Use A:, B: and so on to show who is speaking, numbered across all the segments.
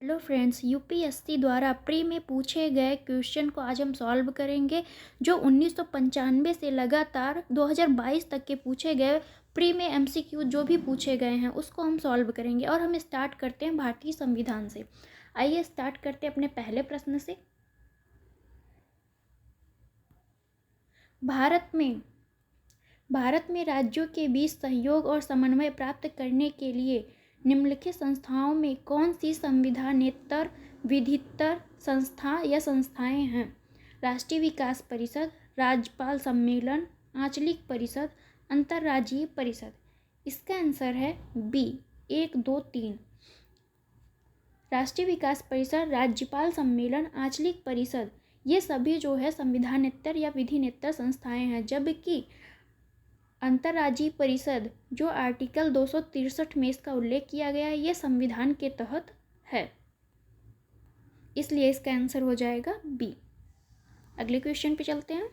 A: Hello friends, UPSC द्वारा pre में पूछे गए क्वेश्चन को आज हम सॉल्व करेंगे। जो 1995 से लगातार 2022 तक के पूछे गए प्री में एमसीक्यू जो भी पूछे गए हैं उसको हम सॉल्व करेंगे। और हम स्टार्ट करते हैं भारतीय संविधान से। आइए स्टार्ट करते हैं अपने पहले प्रश्न से। भारत में राज्यों के बीच सहयोग और समन्वय प्राप्त करने के लिए निम्नलिखित संस्थाओं में कौन सी संविधानेतर विधितर संस्था या संस्थाएं हैं? राष्ट्रीय विकास परिषद, राज्यपाल सम्मेलन, आंचलिक परिषद, अंतर्राज्यीय परिषद। इसका आंसर है बी 1, 2, 3। राष्ट्रीय विकास परिषद, राज्यपाल सम्मेलन, आंचलिक परिषद, ये सभी जो है संविधानेतर या विधिनेतर संस्थाएं हैं। जबकि अंतर्राज्यीय परिषद जो आर्टिकल 263 में इसका उल्लेख किया गया है, ये संविधान के तहत है, इसलिए इसका आंसर हो जाएगा बी। अगले क्वेश्चन पे चलते हैं।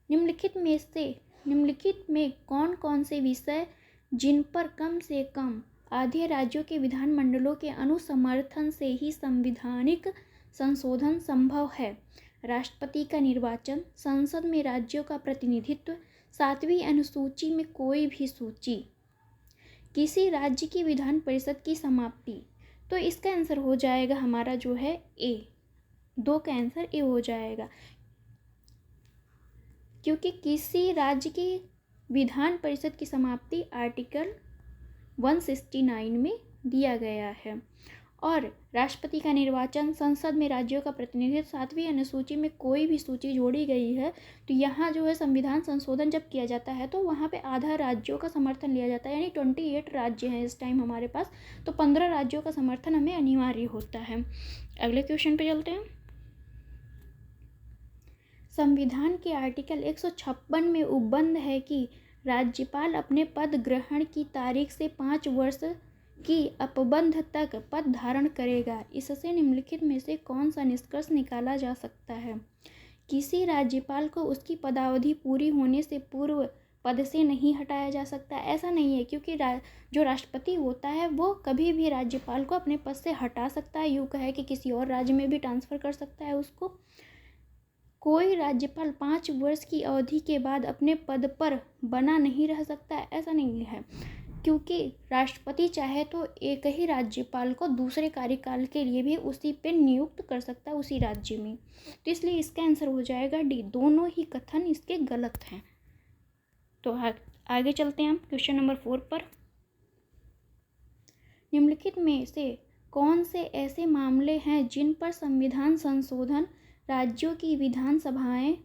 A: निम्नलिखित में कौन कौन से विषय जिन पर कम से कम आधे राज्यों के विधानमंडलों के अनुसमर्थन से ही संवैधानिक संशोधन संभव है? राष्ट्रपति का निर्वाचन, संसद में राज्यों का प्रतिनिधित्व, 7वीं अनुसूची में कोई भी सूची, किसी राज्य की विधान परिषद की समाप्ति। तो इसका आंसर हो जाएगा हमारा जो है ए। 2 का आंसर ए हो जाएगा, क्योंकि किसी राज्य की विधान परिषद की समाप्ति आर्टिकल 169 में दिया गया है। और राष्ट्रपति का निर्वाचन, संसद में राज्यों का प्रतिनिधित्व, 7वीं अनुसूची में कोई भी सूची जोड़ी गई है। तो यहाँ जो है संविधान संशोधन जब किया जाता है तो वहाँ पे आधा राज्यों का समर्थन लिया जाता है, यानी 28 राज्य हैं इस टाइम हमारे पास, तो 15 राज्यों का समर्थन हमें अनिवार्य होता है। अगले क्वेश्चन पे चलते हैं। संविधान के आर्टिकल 156 में उपबंध है कि राज्यपाल अपने पद ग्रहण की तारीख से 5 वर्ष की अपबंध तक पद धारण करेगा। इससे निम्नलिखित में से कौन सा निष्कर्ष निकाला जा सकता है? किसी राज्यपाल को उसकी पदावधि पूरी होने से पूर्व पद से नहीं हटाया जा सकता। ऐसा नहीं है, क्योंकि जो राष्ट्रपति होता है वो कभी भी राज्यपाल को अपने पद से हटा सकता है, यूँ कहे कि किसी और राज्य में भी ट्रांसफ़र कर सकता है उसको। कोई राज्यपाल 5 वर्ष की अवधि के बाद अपने पद पर बना नहीं रह सकता, ऐसा नहीं है, क्योंकि राष्ट्रपति चाहे तो एक ही राज्यपाल को दूसरे कार्यकाल के लिए भी उसी पे नियुक्त कर सकता है उसी राज्य में। तो इसलिए इसका आंसर हो जाएगा डी। दोनों ही कथन इसके गलत हैं। तो आगे चलते हैं हम क्वेश्चन नंबर 4 पर। निम्नलिखित में से कौन से ऐसे मामले हैं जिन पर संविधान संशोधन राज्यों की विधानसभाएं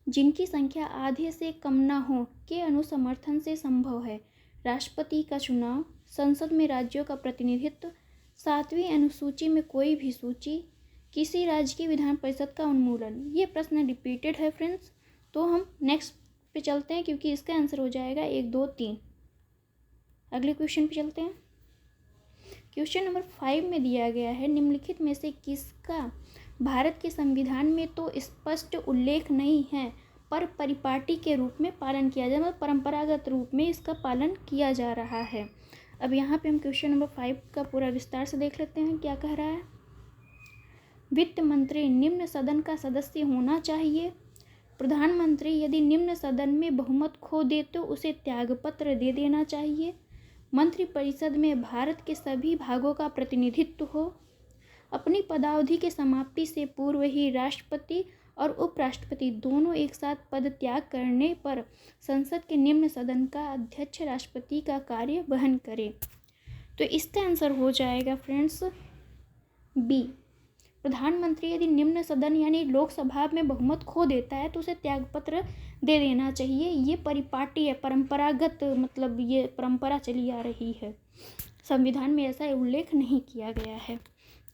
A: जिनकी संख्या आधे से कम न हो के अनुसमर्थन से संभव है? राष्ट्रपति का चुनाव, संसद में राज्यों का प्रतिनिधित्व, 7वीं अनुसूची में कोई भी सूची, किसी राज्य की विधान परिषद का उन्मूलन। ये प्रश्न रिपीटेड है फ्रेंड्स, तो हम नेक्स्ट पे चलते हैं, क्योंकि इसका आंसर हो जाएगा 1, 2, 3। अगले क्वेश्चन पे चलते हैं। क्वेश्चन नंबर 5 में दिया गया है, निम्नलिखित में से किसका भारत के संविधान में तो स्पष्ट उल्लेख नहीं है पर परिपाटी के रूप में पालन किया जाए, मतलब परंपरागत रूप में इसका पालन किया जा रहा है। अब यहाँ पे हम क्वेश्चन नंबर 5 का पूरा विस्तार से देख लेते हैं क्या कह रहा है। वित्त मंत्री निम्न सदन का सदस्य होना चाहिए। प्रधानमंत्री यदि निम्न सदन में बहुमत खो दे तो उसे त्यागपत्र दे देना चाहिए। मंत्रिपरिषद में भारत के सभी भागों का प्रतिनिधित्व हो। अपनी पदावधि के समाप्ति से पूर्व ही राष्ट्रपति और उपराष्ट्रपति दोनों एक साथ पद त्याग करने पर संसद के निम्न सदन का अध्यक्ष राष्ट्रपति का कार्य वहन करे। तो इसका आंसर हो जाएगा फ्रेंड्स बी। प्रधानमंत्री यदि निम्न सदन यानी लोकसभा में बहुमत खो देता है तो उसे त्यागपत्र दे देना चाहिए। ये परिपाटी है, परंपरागत, मतलब ये परंपरा चली आ रही है, संविधान में ऐसा उल्लेख नहीं किया गया है।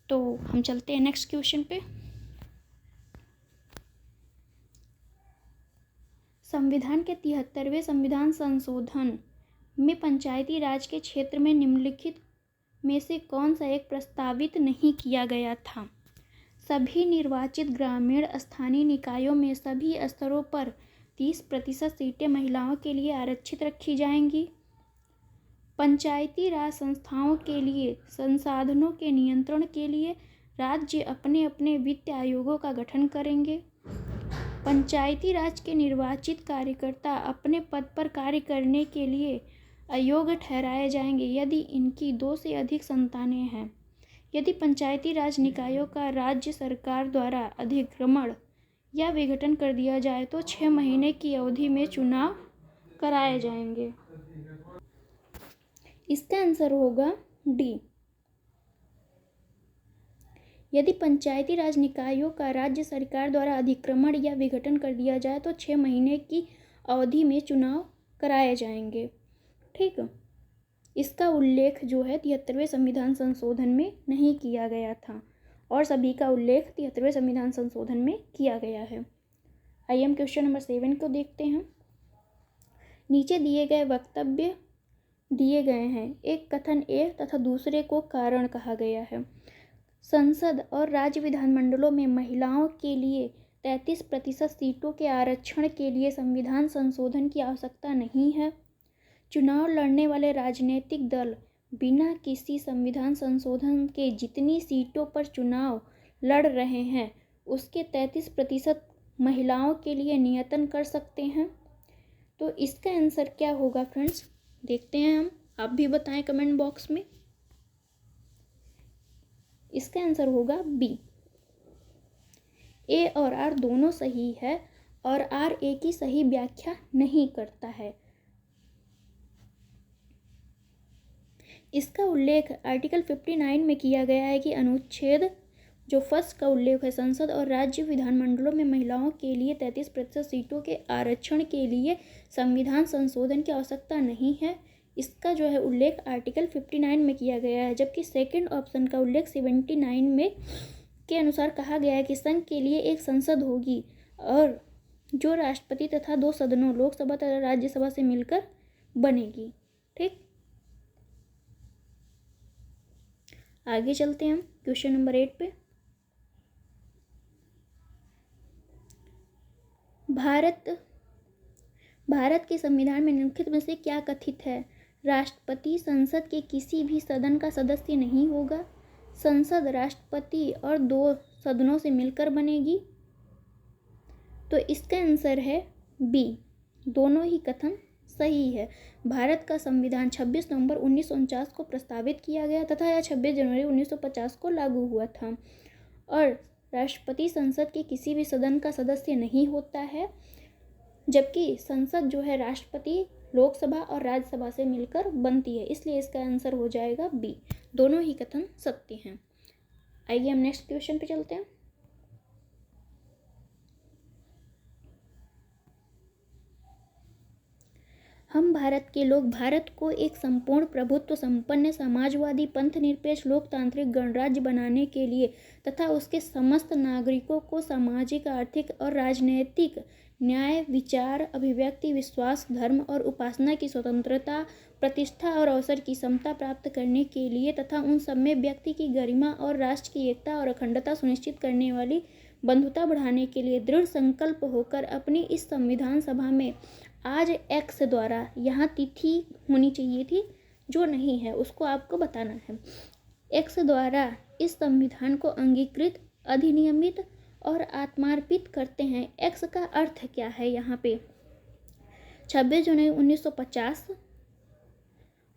A: तो हम चलते हैं नेक्स्ट क्वेश्चन पे। संविधान के 73वें संविधान संशोधन में पंचायती राज के क्षेत्र में निम्नलिखित में से कौन सा एक प्रस्तावित नहीं किया गया था? सभी निर्वाचित ग्रामीण स्थानीय निकायों में सभी स्तरों पर 30% सीटें महिलाओं के लिए आरक्षित रखी जाएंगी। पंचायती राज संस्थाओं के लिए संसाधनों के नियंत्रण के लिए राज्य अपने अपने वित्त आयोगों का गठन करेंगे। पंचायती राज के निर्वाचित कार्यकर्ता अपने पद पर कार्य करने के लिए अयोग्य ठहराए जाएंगे यदि इनकी 2 से अधिक संतानें हैं। यदि पंचायती राज निकायों का राज्य सरकार द्वारा अधिक्रमण या विघटन कर दिया जाए तो 6 महीने की अवधि में चुनाव कराए जाएंगे। इसका आंसर होगा डी। यदि पंचायती राज निकायों का राज्य सरकार द्वारा अधिक्रमण या विघटन कर दिया जाए तो 6 महीने की अवधि में चुनाव कराए जाएंगे। ठीक, इसका उल्लेख जो है 73वें संविधान संशोधन में नहीं किया गया था और सभी का उल्लेख 73वें संविधान संशोधन में किया गया है। आइए हम क्वेश्चन नंबर 7 को देखते हैं। नीचे दिए गए वक्तव्य दिए गए हैं। एक कथन ए तथा दूसरे को कारण कहा गया है। संसद और राज्य विधानमंडलों में महिलाओं के लिए 33% सीटों के आरक्षण के लिए संविधान संशोधन की आवश्यकता नहीं है। चुनाव लड़ने वाले राजनीतिक दल बिना किसी संविधान संशोधन के जितनी सीटों पर चुनाव लड़ रहे हैं उसके 33% महिलाओं के लिए नियतन कर सकते हैं। तो इसका आंसर क्या होगा फ्रेंड्स, देखते हैं हम, आप भी बताएं कमेंट बॉक्स में। इसका आंसर होगा बी। ए और आर दोनों सही है और आर ए की सही व्याख्या नहीं करता है। इसका उल्लेख आर्टिकल 59 में किया गया है कि अनुच्छेद जो फर्स्ट का उल्लेख है, संसद और राज्य विधानमंडलों में महिलाओं के लिए 33% सीटों के आरक्षण के लिए संविधान संशोधन की आवश्यकता नहीं है। इसका जो है उल्लेख आर्टिकल 59 में किया गया है, जबकि सेकंड ऑप्शन का उल्लेख 79 में के अनुसार कहा गया है कि संघ के लिए एक संसद होगी और जो राष्ट्रपति तथा 2 सदनों लोकसभा तथा राज्यसभा से मिलकर बनेगी। ठीक, आगे चलते हैं हम क्वेश्चन नंबर 8 पे। भारत के संविधान में निम्नलिखित में से क्या कथित है? राष्ट्रपति संसद के किसी भी सदन का सदस्य नहीं होगा। संसद राष्ट्रपति और 2 सदनों से मिलकर बनेगी। तो इसका आंसर है बी, दोनों ही कथन सही है। भारत का संविधान 26 नवंबर 1949 को प्रस्तावित किया गया तथा यह 26 जनवरी 1950 को लागू हुआ था और राष्ट्रपति संसद के किसी भी सदन का सदस्य नहीं होता है, जबकि संसद जो है राष्ट्रपति लोकसभा और राज्यसभा से मिलकर बनती है। इसलिए इसका आंसर हो जाएगा बी, दोनों ही कथन सत्य हैं। आइए हम नेक्स्ट क्वेश्चन पे चलते हैं। हम भारत के लोग भारत को एक संपूर्ण प्रभुत्व संपन्न समाजवादी पंथ निरपेक्ष लोकतांत्रिक गणराज्य बनाने के लिए तथा उसके समस्त नागरिकों को सामाजिक आर्थिक और राजनैतिक न्याय विचार अभिव्यक्ति विश्वास धर्म और उपासना की स्वतंत्रता प्रतिष्ठा और अवसर की समता प्राप्त करने के लिए तथा उन सब में व्यक्ति की गरिमा और राष्ट्र की एकता और अखंडता सुनिश्चित करने वाली बंधुता बढ़ाने के लिए दृढ़ संकल्प होकर अपनी इस संविधान सभा में आज एक्स द्वारा, यहाँ तिथि होनी चाहिए थी जो नहीं है उसको आपको बताना है, एक्स द्वारा इस संविधान को अंगीकृत अधिनियमित और आत्मार्पित करते हैं। एक्स का अर्थ क्या है यहाँ पे? 26 जनवरी 1950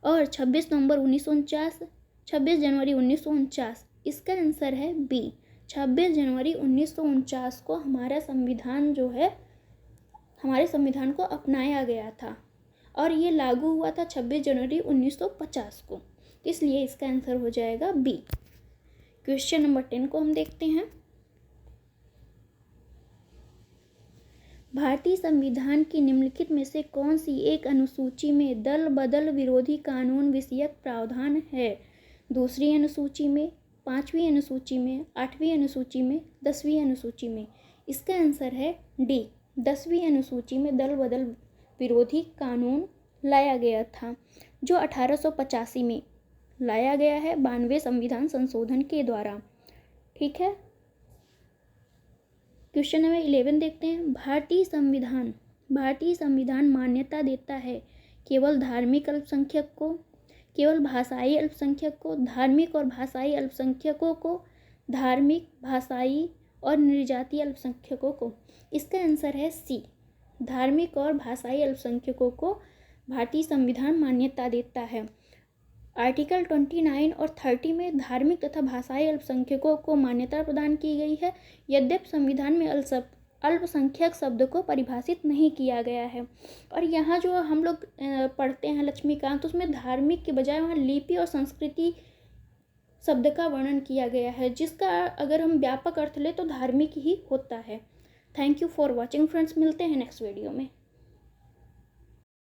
A: और 26 नवंबर 1949, 26 जनवरी 1949। इसका आंसर है बी, 26 जनवरी 1949 को हमारा संविधान जो है हमारे संविधान को अपनाया गया था और ये लागू हुआ था 26 जनवरी 1950 को। इसलिए इसका आंसर हो जाएगा बी। क्वेश्चन नंबर 10 को हम देखते हैं। भारतीय संविधान की निम्नलिखित में से कौन सी एक अनुसूची में दल बदल विरोधी कानून विषयक प्रावधान है? दूसरी अनुसूची में, 5वीं अनुसूची में, 8वीं अनुसूची में, 10वीं अनुसूची में? इसका आंसर है डी, 10वीं अनुसूची में दल बदल विरोधी कानून लाया गया था जो 1885 में लाया गया है 92वें संविधान संशोधन के द्वारा। ठीक है, क्वेश्चन नंबर 11 देखते हैं। भारतीय संविधान मान्यता देता है केवल धार्मिक अल्पसंख्यक को, केवल भाषाई अल्पसंख्यक को, धार्मिक और भाषाई अल्पसंख्यकों को, धार्मिक, भाषाई और निर्जातीय अल्पसंख्यकों को। इसका आंसर है सी, धार्मिक और भाषाई अल्पसंख्यकों को भारतीय संविधान मान्यता देता है। आर्टिकल 29 और 30 में धार्मिक तथा भाषाई अल्पसंख्यकों को मान्यता प्रदान की गई है, यद्यपि संविधान में अल्पसंख्यक शब्द को परिभाषित नहीं किया गया है। और यहाँ जो हम लोग पढ़ते हैं लक्ष्मीकांत, उसमें धार्मिक के बजाय वहाँ लिपि और संस्कृति शब्द का वर्णन किया गया है, जिसका अगर हम व्यापक अर्थ लें तो धार्मिक ही होता है। Thank you for watching friends, मिलते हैं नेक्स्ट वीडियो में।